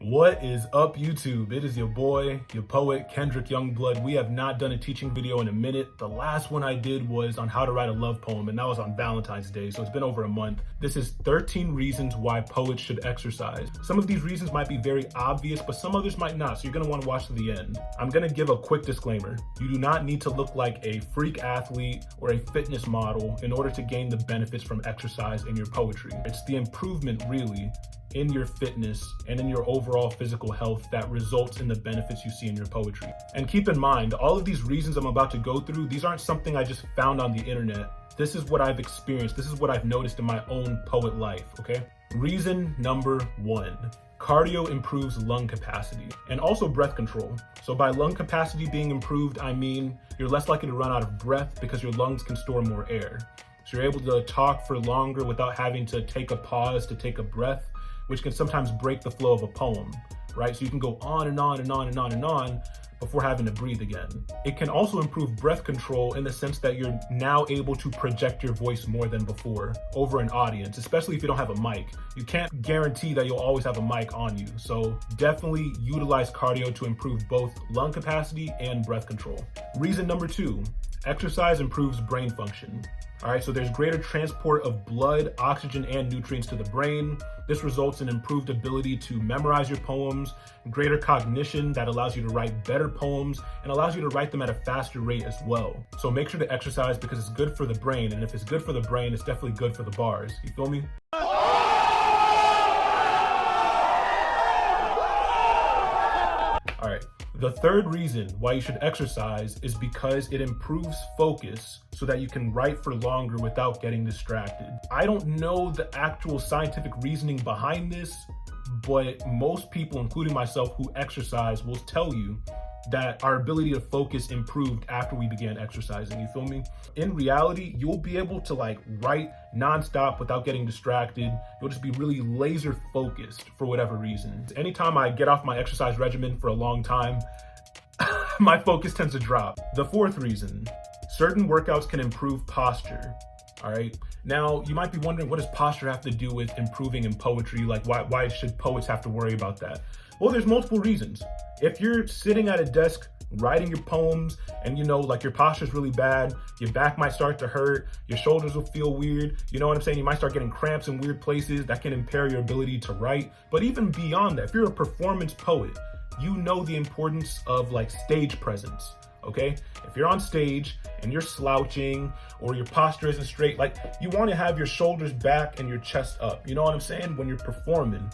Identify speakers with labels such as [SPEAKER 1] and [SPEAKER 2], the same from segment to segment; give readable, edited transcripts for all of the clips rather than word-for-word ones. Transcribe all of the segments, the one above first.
[SPEAKER 1] What is up, YouTube? It is your boy, your poet, Kendrick Youngblood. We have not done a teaching video in a minute. The last one I did was on how to write a love poem, and that was on Valentine's Day, so it's been over a month. This is 13 reasons why poets should exercise. Some of these reasons might be very obvious, but some others might not, so you're gonna wanna watch to the end. I'm gonna give a quick disclaimer. You do not need to look like a freak athlete or a fitness model in order to gain the benefits from exercise in your poetry. It's the improvement, really, in your fitness and in your overall physical health that results in the benefits you see in your poetry. And keep in mind, all of these reasons I'm about to go through, these aren't something I just found on the internet. This is what I've experienced. This is what I've noticed in my own poet life, okay? Reason number 1. Cardio improves lung capacity and also breath control. So by lung capacity being improved, I mean you're less likely to run out of breath because your lungs can store more air. So you're able to talk for longer without having to take a pause to take a breath, which can sometimes break the flow of a poem, right? So you can go on and on and on and on and on before having to breathe again. It can also improve breath control in the sense that you're now able to project your voice more than before over an audience, especially if you don't have a mic. You can't guarantee that you'll always have a mic on you. So definitely utilize cardio to improve both lung capacity and breath control. Reason number 2, exercise improves brain function. All right, so there's greater transport of blood, oxygen, and nutrients to the brain. This results in improved ability to memorize your poems, greater cognition that allows you to write better poems and allows you to write them at a faster rate as well. So make sure to exercise because it's good for the brain, and if it's good for the brain, it's definitely good for the bars. You feel me? All right. The third reason why you should exercise is because it improves focus so that you can write for longer without getting distracted. I don't know the actual scientific reasoning behind this, but most people, including myself, who exercise will tell you that our ability to focus improved after we began exercising, you feel me? In reality, you'll be able to write nonstop without getting distracted. You'll just be really laser focused for whatever reason. Anytime I get off my exercise regimen for a long time, my focus tends to drop. The fourth reason, certain workouts can improve posture. All right. Now, you might be wondering, what does posture have to do with improving in poetry? Why should poets have to worry about that? Well, there's multiple reasons. If you're sitting at a desk writing your poems and your posture's really bad, your back might start to hurt, your shoulders will feel weird, you know what I'm saying? You might start getting cramps in weird places that can impair your ability to write. But even beyond that, if you're a performance poet, you know the importance of stage presence. Okay, if you're on stage and you're slouching or your posture isn't straight, you want to have your shoulders back and your chest up. You know what I'm saying? When you're performing,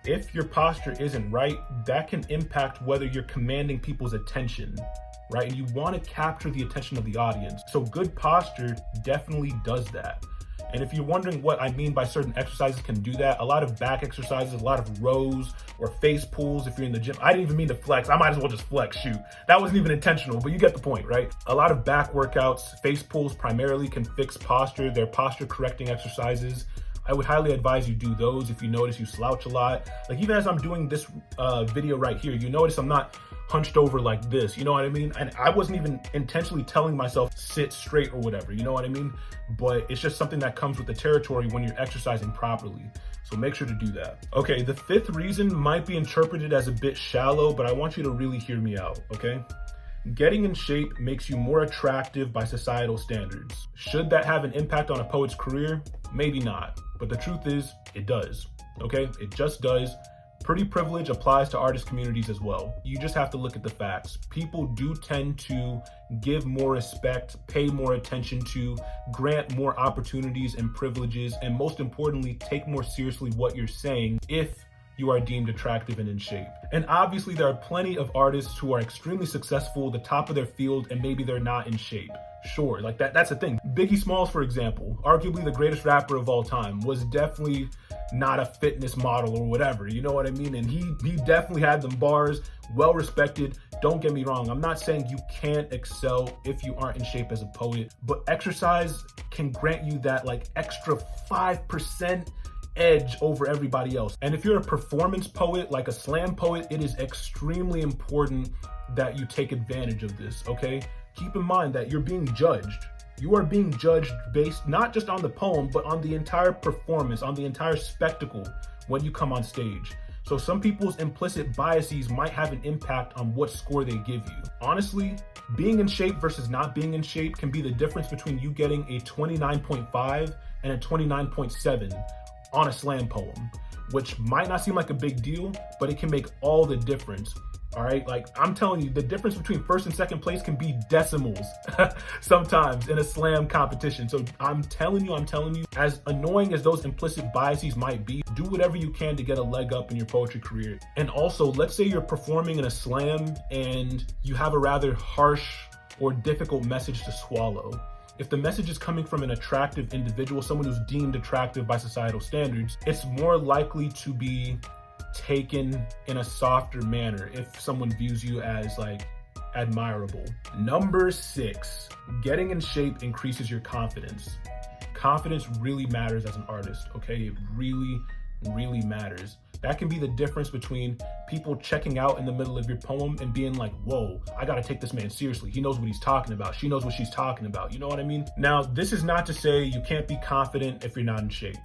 [SPEAKER 1] if your posture isn't right, that can impact whether you're commanding people's attention, right? And you want to capture the attention of the audience. So good posture definitely does that. And if you're wondering what I mean by certain exercises can do that, a lot of back exercises, a lot of rows or face pulls if you're in the gym. I didn't even mean to flex. I might as well just flex, shoot. That wasn't even intentional, but you get the point, right? A lot of back workouts, face pulls primarily can fix posture. They're posture correcting exercises. I would highly advise you do those if you notice you slouch a lot. Even as I'm doing this video right here, you notice I'm not hunched over like this, you know what I mean? And I wasn't even intentionally telling myself sit straight or whatever, you know what I mean? But it's just something that comes with the territory when you're exercising properly. So make sure to do that. Okay, the fifth reason might be interpreted as a bit shallow, but I want you to really hear me out, okay? Getting in shape makes you more attractive by societal standards. Should that have an impact on a poet's career? Maybe not, but the truth is, it does, okay? It just does. Pretty privilege applies to artist communities as well. You just have to look at the facts. People do tend to give more respect, pay more attention to, grant more opportunities and privileges, and most importantly, take more seriously what you're saying if you are deemed attractive and in shape. And obviously there are plenty of artists who are extremely successful, the top of their field, and maybe they're not in shape. Sure, that's the thing. Biggie Smalls, for example, arguably the greatest rapper of all time, was definitely not a fitness model or whatever, you know what I mean? And he definitely had them bars, well respected. Don't get me wrong, I'm not saying you can't excel if you aren't in shape as a poet, but exercise can grant you that extra 5% edge over everybody else. And if you're a performance poet, like a slam poet, it is extremely important that you take advantage of this, okay? Keep in mind that you're being judged. You are being judged based not just on the poem, but on the entire performance, on the entire spectacle when you come on stage. So some people's implicit biases might have an impact on what score they give you. Honestly, being in shape versus not being in shape can be the difference between you getting a 29.5 and a 29.7 on a slam poem, which might not seem like a big deal, but it can make all the difference. All right, like I'm telling you, the difference between first and second place can be decimals sometimes in a slam competition. So I'm telling you, as annoying as those implicit biases might be, do whatever you can to get a leg up in your poetry career. And also, let's say you're performing in a slam and you have a rather harsh or difficult message to swallow. If the message is coming from an attractive individual, someone who's deemed attractive by societal standards, it's more likely to be taken in a softer manner if someone views you as like admirable. Number 6, getting in shape increases your confidence. Confidence really matters as an artist, okay? It really, really matters. That can be the difference between people checking out in the middle of your poem and being like, whoa, I gotta take this man seriously. He knows what he's talking about. She knows what she's talking about. You know what I mean? Now, this is not to say you can't be confident if you're not in shape.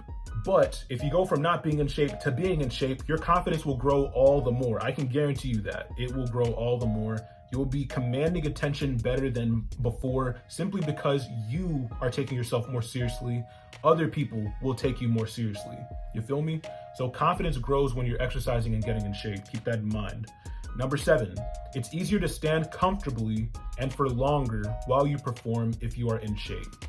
[SPEAKER 1] But if you go from not being in shape to being in shape, your confidence will grow all the more. I can guarantee you that. It will grow all the more. You will be commanding attention better than before simply because you are taking yourself more seriously. Other people will take you more seriously. You feel me? So confidence grows when you're exercising and getting in shape. Keep that in mind. Number 7, it's easier to stand comfortably and for longer while you perform if you are in shape.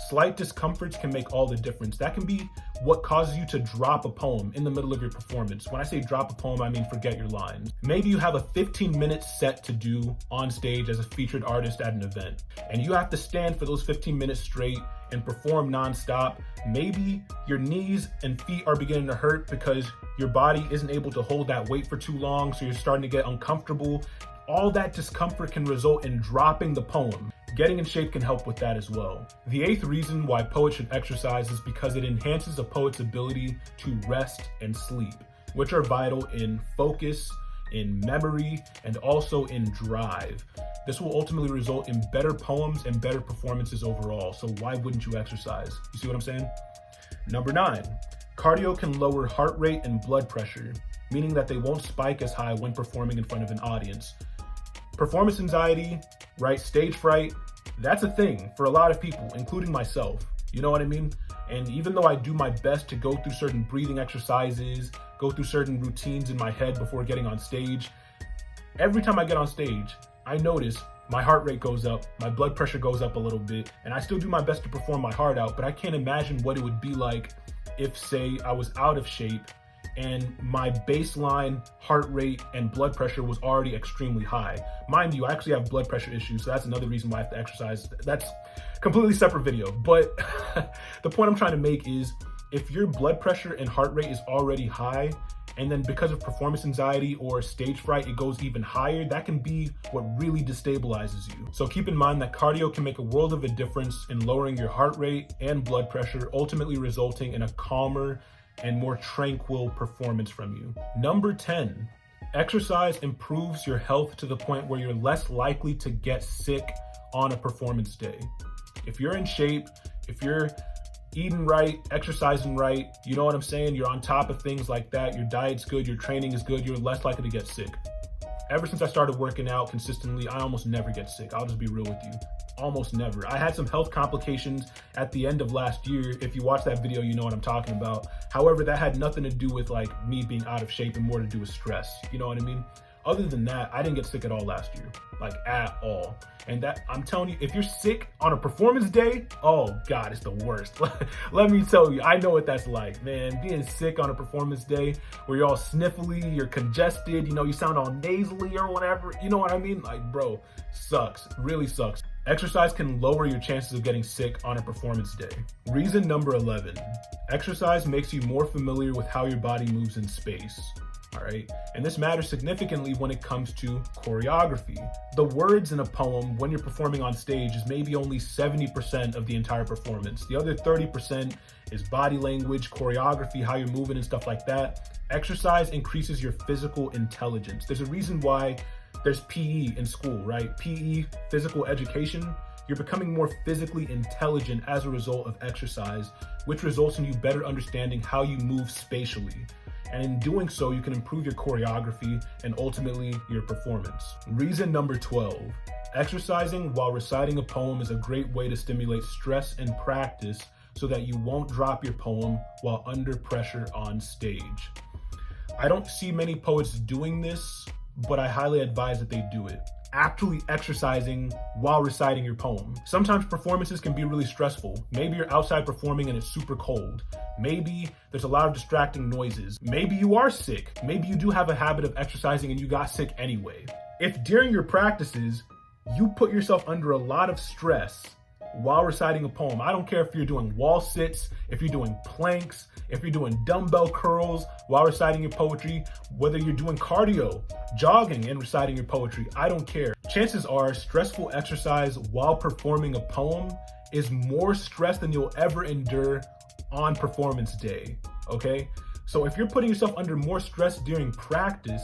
[SPEAKER 1] Slight discomforts can make all the difference. That can be what causes you to drop a poem in the middle of your performance. When I say drop a poem, I mean forget your lines. Maybe you have a 15-minute set to do on stage as a featured artist at an event, and you have to stand for those 15 minutes straight and perform nonstop. Maybe your knees and feet are beginning to hurt because your body isn't able to hold that weight for too long, so you're starting to get uncomfortable. All that discomfort can result in dropping the poem. Getting in shape can help with that as well. The 8th reason why poets should exercise is because it enhances a poet's ability to rest and sleep, which are vital in focus, in memory, and also in drive. This will ultimately result in better poems and better performances overall, so why wouldn't you exercise? You see what I'm saying? Number 9, cardio can lower heart rate and blood pressure, meaning that they won't spike as high when performing in front of an audience. Performance anxiety, right, stage fright, that's a thing for a lot of people, including myself. You know what I mean? And even though I do my best to go through certain breathing exercises, go through certain routines in my head before getting on stage, every time I get on stage, I notice my heart rate goes up, my blood pressure goes up a little bit, and I still do my best to perform my heart out, but I can't imagine what it would be like if, say, I was out of shape and my baseline heart rate and blood pressure was already extremely high. Mind you, I actually have blood pressure issues, so that's another reason why I have to exercise. That's a completely separate video, but the point I'm trying to make is if your blood pressure and heart rate is already high, and then because of performance anxiety or stage fright, it goes even higher, that can be what really destabilizes you. So keep in mind that cardio can make a world of a difference in lowering your heart rate and blood pressure, ultimately resulting in a calmer and more tranquil performance from you. Number 10, exercise improves your health to the point where you're less likely to get sick on a performance day. If you're in shape, if you're eating right, exercising right, you know what I'm saying? You're on top of things like that. Your diet's good, your training is good, you're less likely to get sick. Ever since I started working out consistently, I almost never get sick. I'll just be real with you. Almost never. I had some health complications at the end of last year. If you watch that video, you know what I'm talking about. However, that had nothing to do with like me being out of shape and more to do with stress. You know what I mean? Other than that, I didn't get sick at all last year, like at all. And that, I'm telling you, if you're sick on a performance day, oh God, it's the worst. Let me tell you, I know what that's like, man. Being sick on a performance day where you're all sniffly, you're congested, you know, you sound all nasally or whatever. You know what I mean? Like, bro, sucks, really sucks. Exercise can lower your chances of getting sick on a performance day. Reason number 11, exercise makes you more familiar with how your body moves in space. All right, and this matters significantly when it comes to choreography. The words in a poem when you're performing on stage is maybe only 70% of the entire performance. The other 30% is body language, choreography, how you're moving and stuff like that. Exercise increases your physical intelligence. There's a reason why there's PE in school, right? PE, physical education. You're becoming more physically intelligent as a result of exercise, which results in you better understanding how you move spatially. And in doing so, you can improve your choreography and ultimately your performance. Reason number 12. Exercising while reciting a poem is a great way to stimulate stress and practice so that you won't drop your poem while under pressure on stage. I don't see many poets doing this, but I highly advise that they do it. Actually exercising while reciting your poem. Sometimes performances can be really stressful. Maybe you're outside performing and it's super cold. Maybe there's a lot of distracting noises. Maybe you are sick. Maybe you do have a habit of exercising and you got sick anyway. If during your practices, you put yourself under a lot of stress while reciting a poem, I don't care if you're doing wall sits, if you're doing planks, if you're doing dumbbell curls while reciting your poetry, whether you're doing cardio, jogging and reciting your poetry, I don't care. Chances are stressful exercise while performing a poem is more stress than you'll ever endure on performance day, okay? So if you're putting yourself under more stress during practice,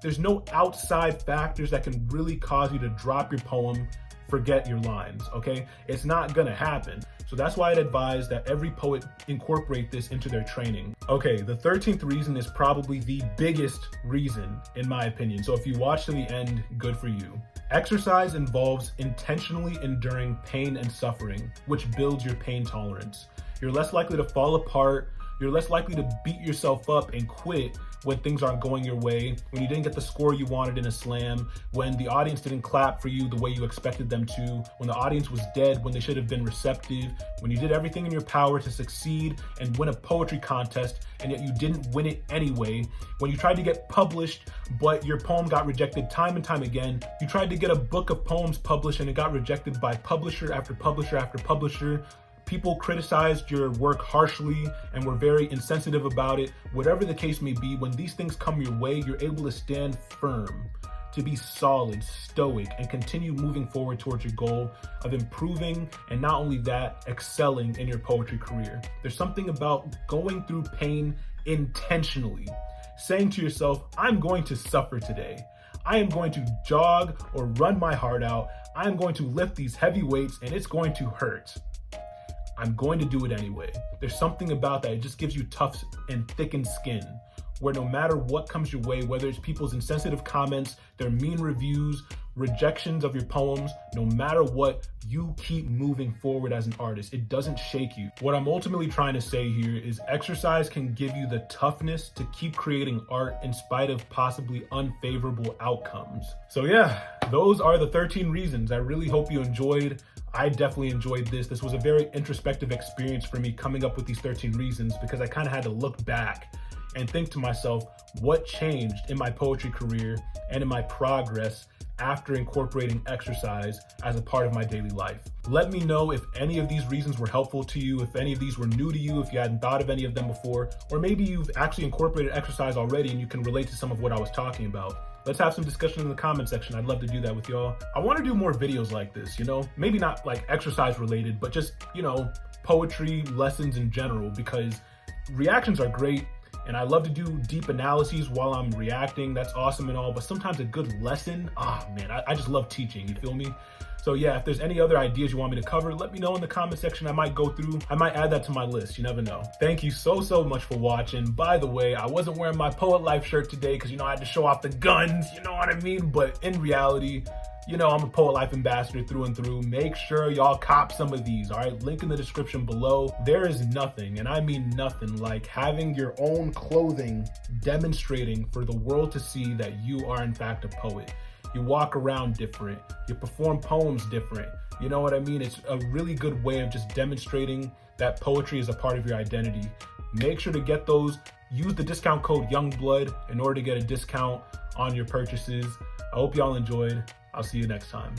[SPEAKER 1] there's no outside factors that can really cause you to drop your poem, forget your lines, okay? It's not gonna happen. So that's why I'd advise that every poet incorporate this into their training. Okay, the 13th reason is probably the biggest reason, in my opinion. So if you watch to the end, good for you. Exercise involves intentionally enduring pain and suffering, which builds your pain tolerance. You're less likely to fall apart. You're less likely to beat yourself up and quit when things aren't going your way, when you didn't get the score you wanted in a slam, when the audience didn't clap for you the way you expected them to, when the audience was dead when they should have been receptive, when you did everything in your power to succeed and win a poetry contest and yet you didn't win it anyway, when you tried to get published but your poem got rejected time and time again, you tried to get a book of poems published and it got rejected by publisher after publisher after publisher. People criticized your work harshly and were very insensitive about it. Whatever the case may be, when these things come your way, you're able to stand firm, to be solid, stoic, and continue moving forward towards your goal of improving, and not only that, excelling in your poetry career. There's something about going through pain intentionally, saying to yourself, I'm going to suffer today. I am going to jog or run my heart out. I am going to lift these heavy weights and it's going to hurt. I'm going to do it anyway. There's something about that. It just gives you tough and thickened skin where no matter what comes your way, whether it's people's insensitive comments, their mean reviews, rejections of your poems, no matter what, you keep moving forward as an artist. It doesn't shake you. What I'm ultimately trying to say here is exercise can give you the toughness to keep creating art in spite of possibly unfavorable outcomes. So yeah, those are the 13 reasons. I really hope you enjoyed. I definitely enjoyed this. This was a very introspective experience for me coming up with these 13 reasons because I kind of had to look back and think to myself, what changed in my poetry career and in my progress after incorporating exercise as a part of my daily life. Let me know if any of these reasons were helpful to you, if any of these were new to you, if you hadn't thought of any of them before, or maybe you've actually incorporated exercise already and you can relate to some of what I was talking about. Let's have some discussion in the comment section. I'd love to do that with y'all. I want to do more videos like this, maybe not like exercise related, but just, poetry lessons in general, because reactions are great. And I love to do deep analyses while I'm reacting. That's awesome and all, but sometimes a good lesson, I just love teaching, you feel me? So yeah, if there's any other ideas you want me to cover, let me know in the comment section. I might go through, I might add that to my list, you never know. Thank you so much for watching. By the way, I wasn't wearing my Poet Life shirt today because, I had to show off the guns, you know what I mean? But in reality, I'm a Poet Life ambassador through and through. Make sure y'all cop some of these, all right? Link in the description below. There is nothing, and I mean nothing, like having your own clothing demonstrating for the world to see that you are in fact a poet. You walk around different. You perform poems different. You know what I mean? It's a really good way of just demonstrating that poetry is a part of your identity. Make sure to get those. Use the discount code YOUNGBLOOD in order to get a discount on your purchases. I hope y'all enjoyed. I'll see you next time.